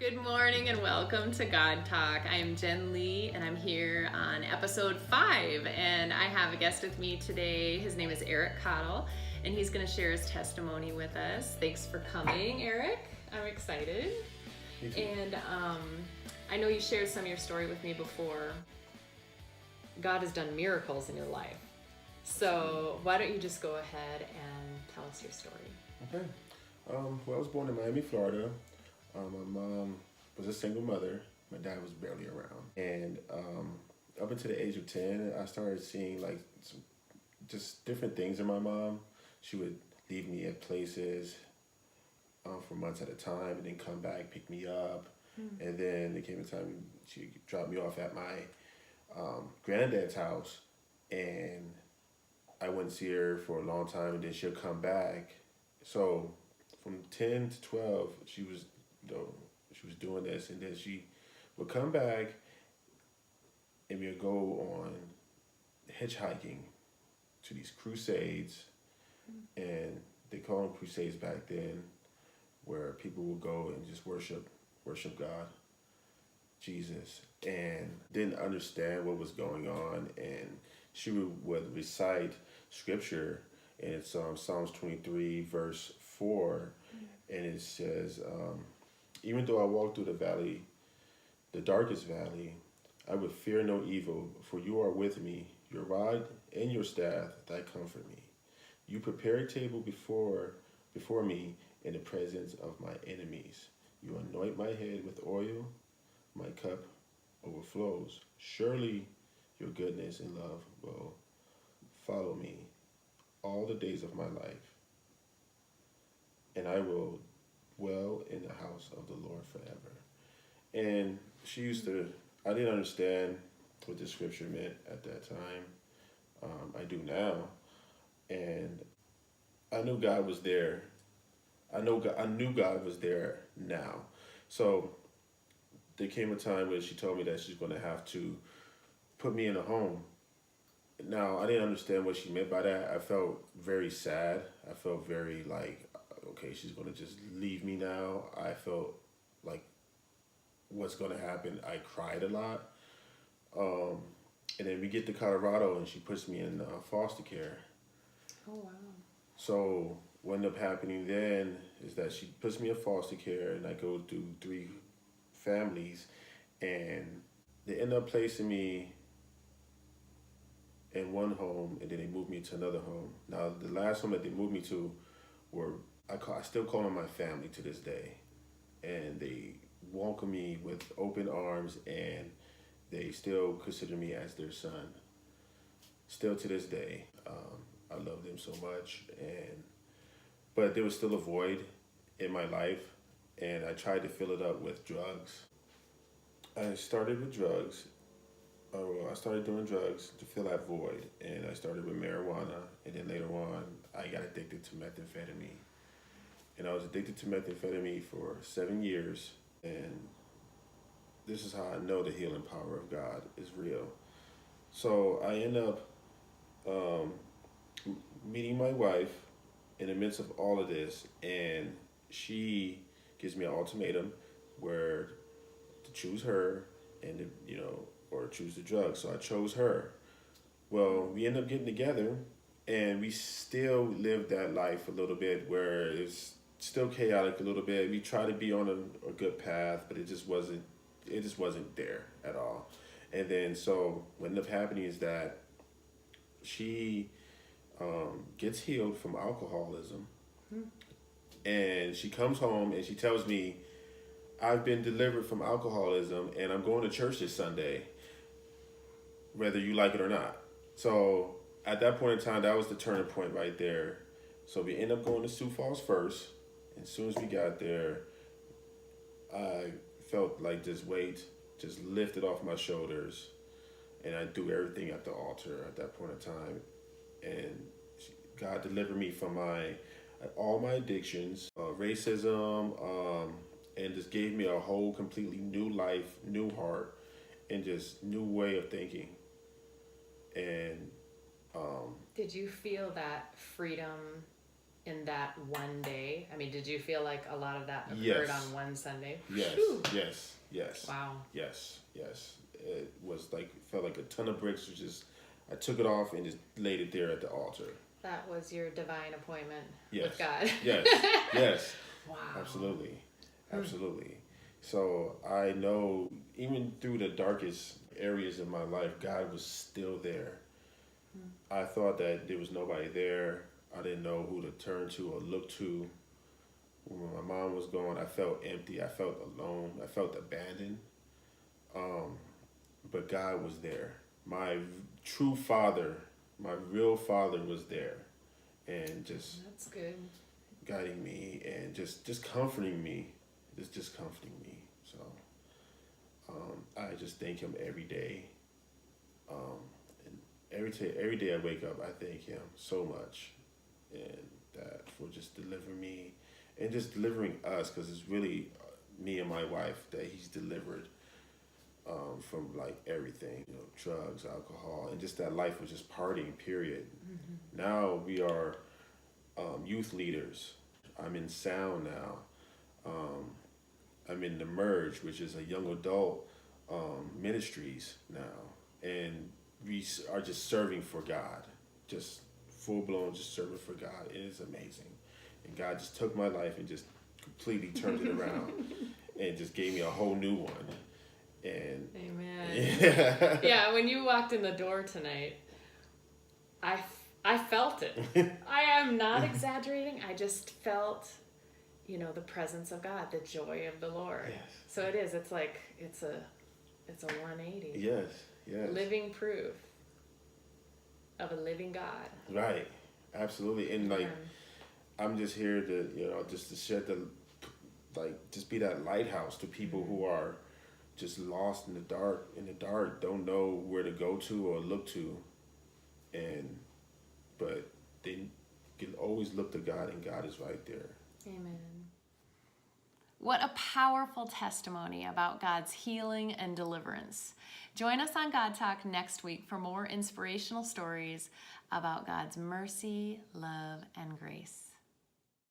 Good morning and welcome to God Talk. I'm Jen Lee and I'm here on episode 5, and I have a guest with me today. His name is Eric Cottle and he's going to share his testimony with us. Thanks for coming, Eric. I'm excited. And I know you shared some of your story with me before. God has done miracles in your life. So why don't you just go ahead and tell us your story? Okay. Well, I was born in Miami, Florida. My mom was a single mother. My dad was barely around. And up until the age of 10, I started seeing just different things in my mom. She would leave me at places for months at a time and then come back, pick me up. And then there came a time she dropped me off at my granddad's house, and I wouldn't see her for a long time, and then she'll come back. So from 10 to 12, she was doing this, and then she would come back, and we would go on hitchhiking to these crusades, and they called them crusades back then, where people would go and just worship God, Jesus, and didn't understand what was going on, and she would recite scripture, and it's Psalms 23 verse 4, and it says, even though I walk through the darkest valley, I would fear no evil, for you are with me. Your rod and your staff, that comfort me. You prepare a table before me in the presence of my enemies. You anoint my head with oil, my cup overflows. Surely your goodness and love will follow me all the days of my life, and I will dwell in the house of the Lord forever. And I didn't understand what the scripture meant at that time. I do now. And I knew God was there. I knew God was there now. So there came a time where she told me that she's going to have to put me in a home. Now, I didn't understand what she meant by that. I felt very sad. I felt very okay, she's going to just leave me now. I felt like, what's going to happen? I cried a lot. And then we get to Colorado, and she puts me in foster care. Oh, wow. So what ended up happening then is that she puts me in foster care, and I go through 3 families, and they end up placing me in one home, and then they moved me to another home. Now, the last home that they moved me to I still call them my family to this day, and they welcome me with open arms, and they still consider me as their son. Still to this day, I love them so much, but there was still a void in my life, and I tried to fill it up with drugs. I started with drugs. I started doing drugs to fill that void, and I started with marijuana, and then later on, I got addicted to methamphetamine. And I was addicted to methamphetamine for 7 years, and this is how I know the healing power of God is real. So I end up meeting my wife in the midst of all of this, and she gives me an ultimatum where to choose her or choose the drugs. So I chose her. Well, we end up getting together, and we still live that life a little bit where it's still chaotic a little bit. We try to be on a good path, but it just wasn't there at all. And then so what ended up happening is that she gets healed from alcoholism, and she comes home and she tells me, I've been delivered from alcoholism, and I'm going to church this Sunday, whether you like it or not. So at that point in time, that was the turning point right there. So we end up going to Sioux Falls first. And as soon as we got there, I felt like this weight just lifted off my shoulders, and I do everything at the altar at that point in time. And God delivered me from all my addictions, racism, and just gave me a whole completely new life, new heart, and just new way of thinking. And did you feel that freedom in that one day? I mean, did you feel like a lot of that occurred Yes. on one Sunday? Yes, Whew. yes. Wow. Yes. It was like, felt like a ton of bricks. Was just, I took it off and just laid it there at the altar. That was your divine appointment Yes. with God. Yes. Wow. Absolutely. So I know even through the darkest areas of my life, God was still there. I thought that there was nobody there. I didn't know who to turn to or look to. When my mom was gone, I felt empty. I felt alone. I felt abandoned. But God was there. My true father, my real father was there. And just That's good. guiding me and just comforting me. Just comforting me. So I just thank him every day. And every day I wake up, I thank him so much. And that for just delivering me and just delivering us, because it's really me and my wife that he's delivered from like everything, drugs, alcohol, and just that life was just partying, period. Now we are youth leaders. I'm in sound now. I'm in the Merge, which is a young adult ministries now, and we are just serving for God, just full blown, just serving for God. It is amazing, and God just took my life and just completely turned it around, and just gave me a whole new one. And amen. Yeah, when you walked in the door tonight, I felt it. I am not exaggerating. I just felt, the presence of God, the joy of the Lord. Yes. So it is. It's like it's a 180. Yes. Living proof of a living God. Right. Absolutely. And like, I'm just here to just to shed just be that lighthouse to people who are just lost in the dark, don't know where to go to or look to, but they can always look to God, and God is right there. Amen. What a powerful testimony about God's healing and deliverance. Join us on God Talk next week for more inspirational stories about God's mercy, love, and grace.